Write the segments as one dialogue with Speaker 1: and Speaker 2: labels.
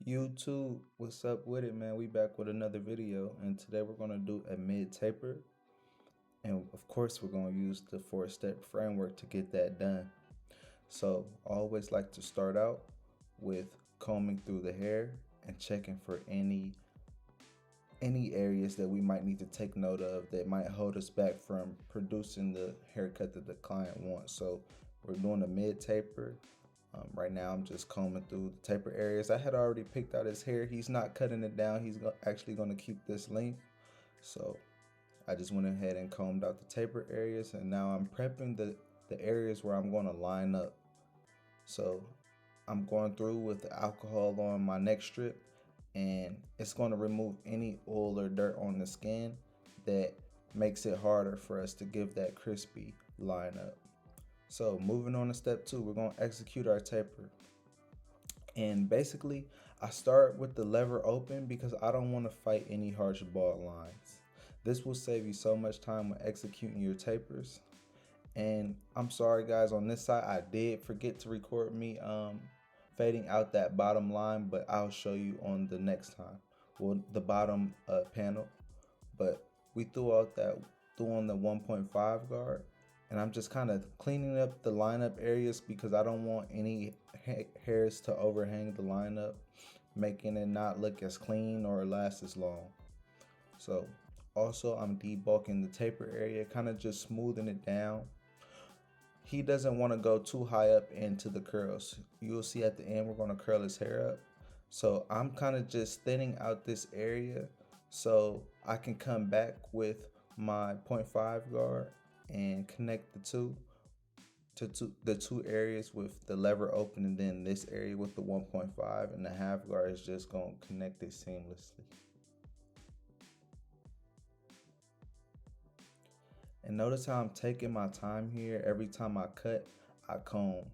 Speaker 1: YouTube, what's up with it, man? We back with another video, and today we're gonna do a mid taper, and of course we're gonna use the 4-step framework to get that done. So I always like to start out with combing through the hair and checking for any areas that we might need to take note of that might hold us back from producing the haircut that the client wants. So we're doing a mid taper. Right now I'm just combing through the taper areas. I had already picked out his hair. He's not cutting it down. He's actually going to keep this length. So I just went ahead and combed out the taper areas, and now I'm prepping the areas where I'm going to line up. So I'm going through with the alcohol on my neck strip, and it's going to remove any oil or dirt on the skin that makes it harder for us to give that crispy line up. So moving on to step 2, we're going to execute our taper. And basically, I start with the lever open because I don't want to fight any harsh bald lines. This will save you so much time when executing your tapers. And I'm sorry guys, on this side I did forget to record me fading out that bottom line, but I'll show you on the next time. Well, the bottom panel. But we threw on the 1.5 guard, and I'm just kind of cleaning up the lineup areas because I don't want any hairs to overhang the lineup, making it not look as clean or last as long. So also I'm debulking the taper area, kind of just smoothing it down. He doesn't want to go too high up into the curls. You'll see at the end we're going to curl his hair up. So I'm kind of just thinning out this area so I can come back with my 0.5 guard and connect the two areas with the lever open, and then this area with the 1.5, and the half guard is just going to connect it seamlessly. And notice how I'm taking my time here. Every time I cut, I comb,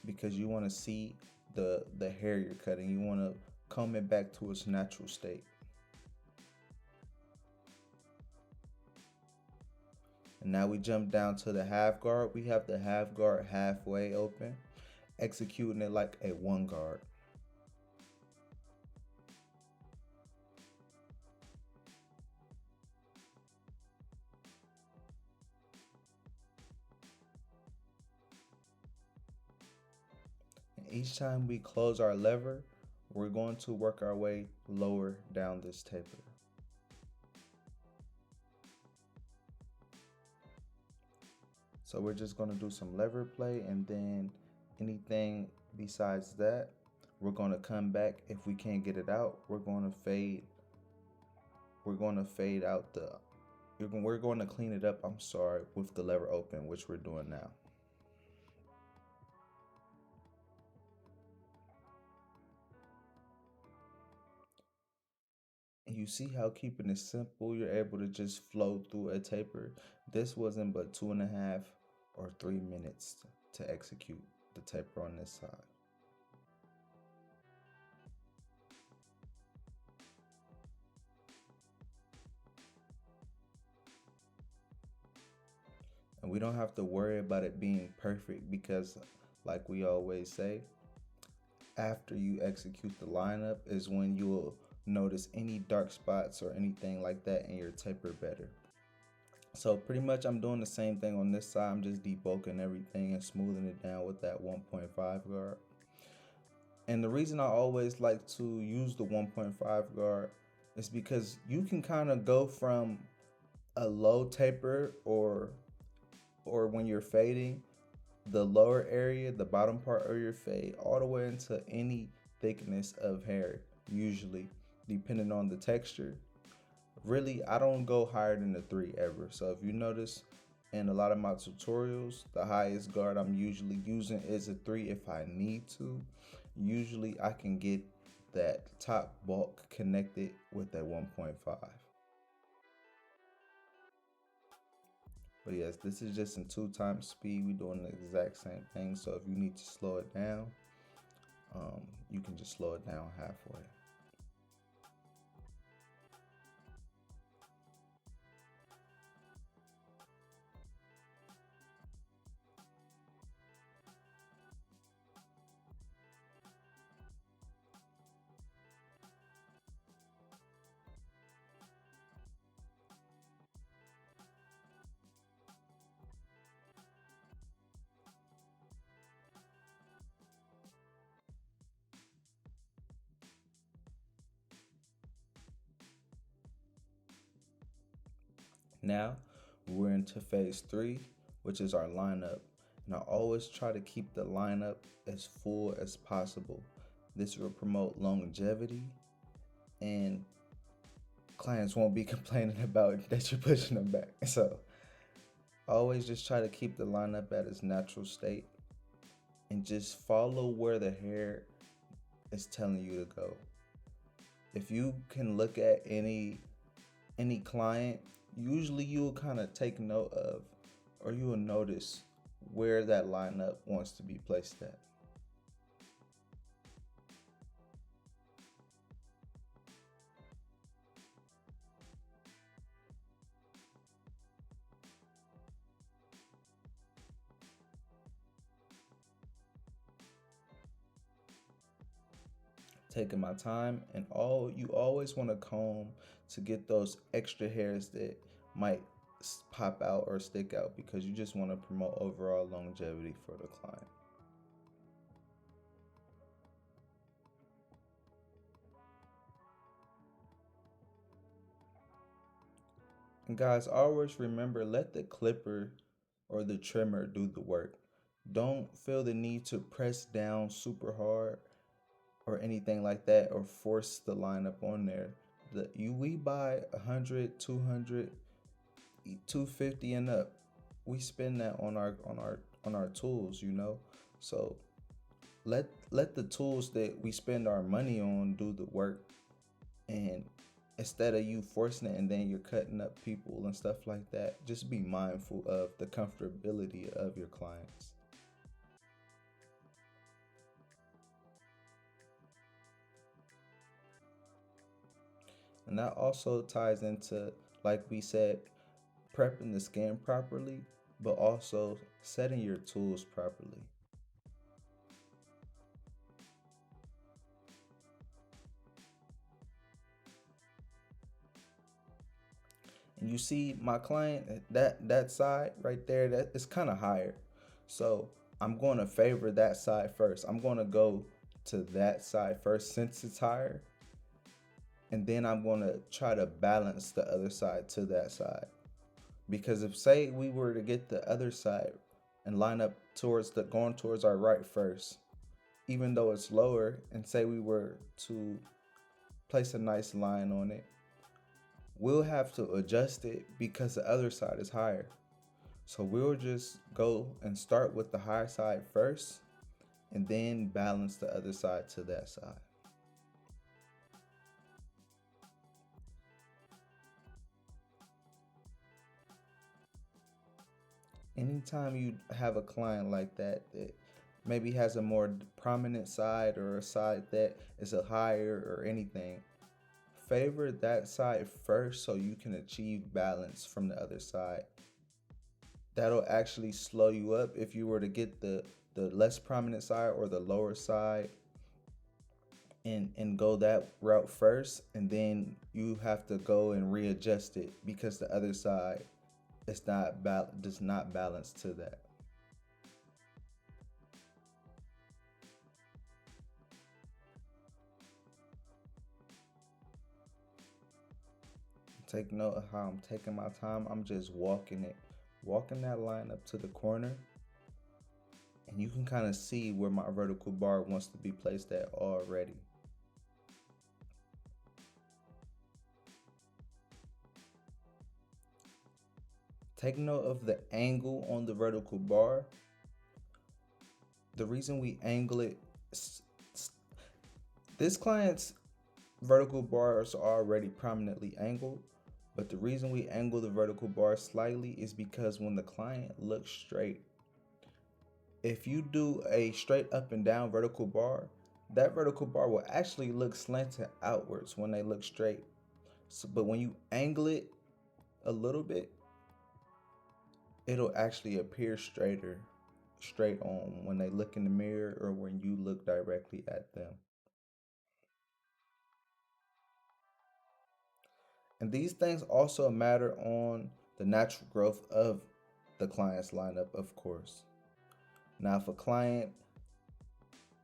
Speaker 1: because you want to see the hair you're cutting. You want to comb it back to its natural state. And now we jump down to the half guard. We have the half guard halfway open, executing it like a 1 guard. And each time we close our lever, we're going to work our way lower down this taper. So we're just going to do some lever play, and then anything besides that, we're going to come back. If we can't get it out, we're going to fade out we're going to clean it up, I'm sorry, with the lever open, which we're doing now. And you see how keeping it simple, you're able to just flow through a taper. This wasn't but 2.5 or 3 minutes to execute the taper on this side. And we don't have to worry about it being perfect because, like we always say, after you execute the lineup is when you'll notice any dark spots or anything like that in your taper better. So pretty much I'm doing the same thing on this side. I'm just debulking everything and smoothing it down with that 1.5 guard. And the reason I always like to use the 1.5 guard is because you can kind of go from a low taper or when you're fading, the lower area, the bottom part of your fade, all the way into any thickness of hair, usually, depending on the texture. Really, I don't go higher than the 3 ever. So if you notice in a lot of my tutorials, the highest guard I'm usually using is a 3 if I need to. Usually I can get that top bulk connected with that 1.5. But yes, this is just in 2 times speed. We're doing the exact same thing. So if you need to slow it down, you can just slow it down halfway. Now we're into phase 3, which is our lineup. And I always try to keep the lineup as full as possible. This will promote longevity, and clients won't be complaining about that you're pushing them back. So always just try to keep the lineup at its natural state and just follow where the hair is telling you to go. If you can look at any client, usually you'll kind of take note of, or you will notice where that lineup wants to be placed at. Taking my time, and you always want to comb to get those extra hairs that might pop out or stick out, because you just want to promote overall longevity for the client. And guys, always remember, let the clipper or the trimmer do the work. Don't feel the need to press down super hard or anything like that, or force the lineup on there. We buy 100, 200, 250 and up. We spend that on our tools, So let the tools that we spend our money on do the work, and instead of you forcing it and then you're cutting up people and stuff like that, just be mindful of the comfortability of your clients. And that also ties into, like we said, prepping the skin properly, but also setting your tools properly. And you see my client, that side right there, that is kind of higher. So I'm going to favor that side first. I'm going to go to that side first since it's higher. And then I'm going to try to balance the other side to that side. Because if, say, we were to get the other side and line up going towards our right first, even though it's lower, and say we were to place a nice line on it, we'll have to adjust it because the other side is higher. So we'll just go and start with the higher side first, and then balance the other side to that side. Anytime you have a client like that maybe has a more prominent side, or a side that is a higher or anything, favor that side first so you can achieve balance from the other side. That'll actually slow you up if you were to get the less prominent side or the lower side and go that route first, and then you have to go and readjust it because the other side does not balance to that. Take note of how I'm taking my time. I'm just walking that line up to the corner, and you can kind of see where my vertical bar wants to be placed at already. Take note of the angle on the vertical bar. The reason we angle it, this client's vertical bars are already prominently angled, but the reason we angle the vertical bar slightly is because when the client looks straight, if you do a straight up and down vertical bar, that vertical bar will actually look slanted outwards when they look straight. But when you angle it a little bit, it'll actually appear straight on when they look in the mirror or when you look directly at them. And these things also matter on the natural growth of the client's lineup, of course. Now, if a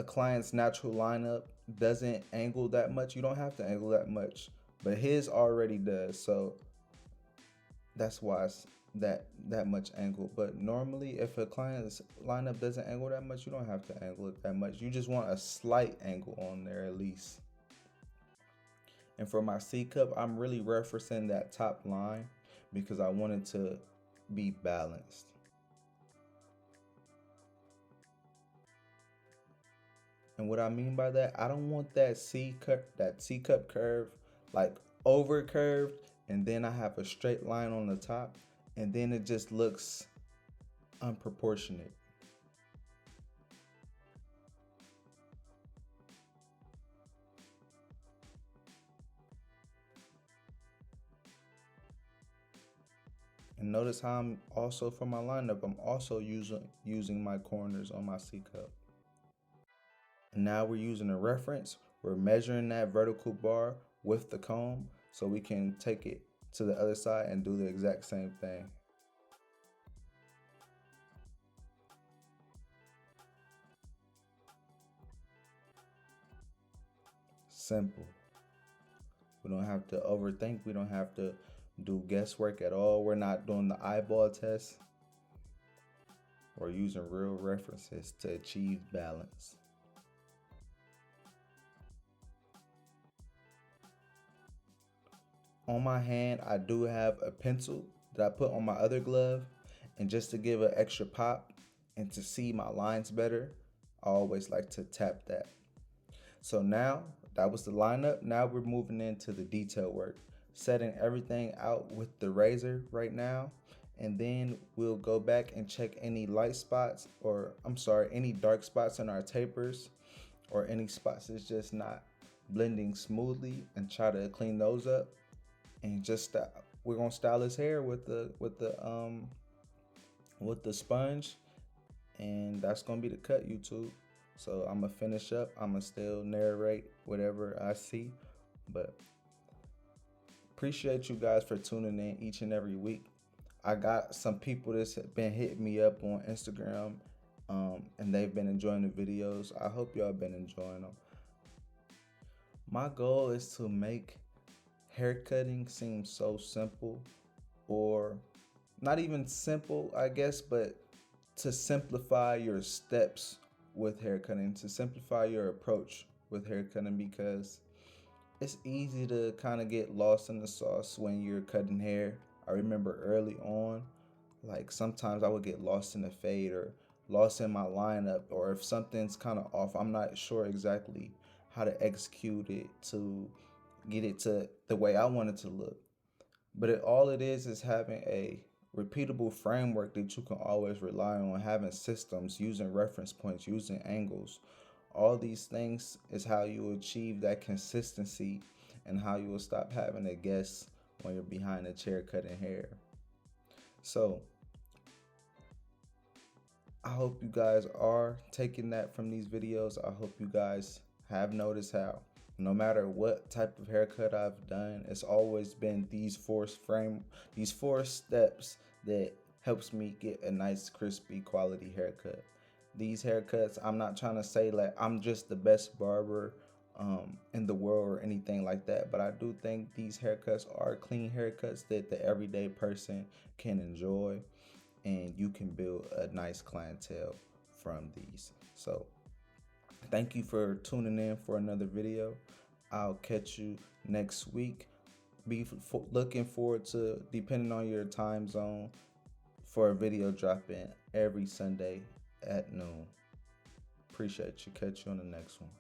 Speaker 1: client's natural lineup doesn't angle that much, you don't have to angle that much, but his already does. So That's why it's that much angle. But normally, if a client's lineup doesn't angle that much, you don't have to angle it that much. You just want a slight angle on there at least. And for my C cup, I'm really referencing that top line because I want it to be balanced. And what I mean by that, I don't want that C cup curve like over curved, and then I have a straight line on the top, and then it just looks unproportionate. And notice how I'm also for my lineup, I'm also using my corners on my C cup. And now we're using a reference. We're measuring that vertical bar with the comb so we can take it to the other side and do the exact same thing. Simple. We don't have to overthink. We don't have to do guesswork at all. We're not doing the eyeball test. We're using real references to achieve balance. On my hand, I do have a pencil that I put on my other glove. And just to give an extra pop and to see my lines better, I always like to tap that. So now that was the lineup. Now we're moving into the detail work, setting everything out with the razor right now. And then we'll go back and check any light spots, or I'm sorry, any dark spots in our tapers, or any spots that's just not blending smoothly, and try to clean those up. And just we're gonna style his hair with the sponge, and that's gonna be the cut, YouTube. So I'm gonna finish up. I'm gonna still narrate whatever I see, but appreciate you guys for tuning in each and every week. I got some people that's been hitting me up on Instagram, and they've been enjoying the videos. I hope y'all been enjoying them. My goal is to make haircutting seem so simple, or not even simple, I guess, but to simplify your steps with haircutting, to simplify your approach with haircutting, because it's easy to kind of get lost in the sauce when you're cutting hair. I remember early on, like sometimes I would get lost in the fade or lost in my lineup, or if something's kind of off, I'm not sure exactly how to execute it to get it to the way I want it to look. But all it is having a repeatable framework that you can always rely on, having systems, using reference points, using angles. All these things is how you achieve that consistency, and how you will stop having to guess when you're behind a chair cutting hair. So I hope you guys are taking that from these videos. I hope you guys have noticed how no matter what type of haircut I've done, it's always been these four steps that helps me get a nice crispy quality haircut. These haircuts, I'm not trying to say like I'm just the best barber in the world or anything like that, but I do think these haircuts are clean haircuts that the everyday person can enjoy, and you can build a nice clientele from these. So thank you for tuning in for another video. I'll catch you next week. Be looking forward to, depending on your time zone, for a video dropping every Sunday at noon. Appreciate you. Catch you on the next one.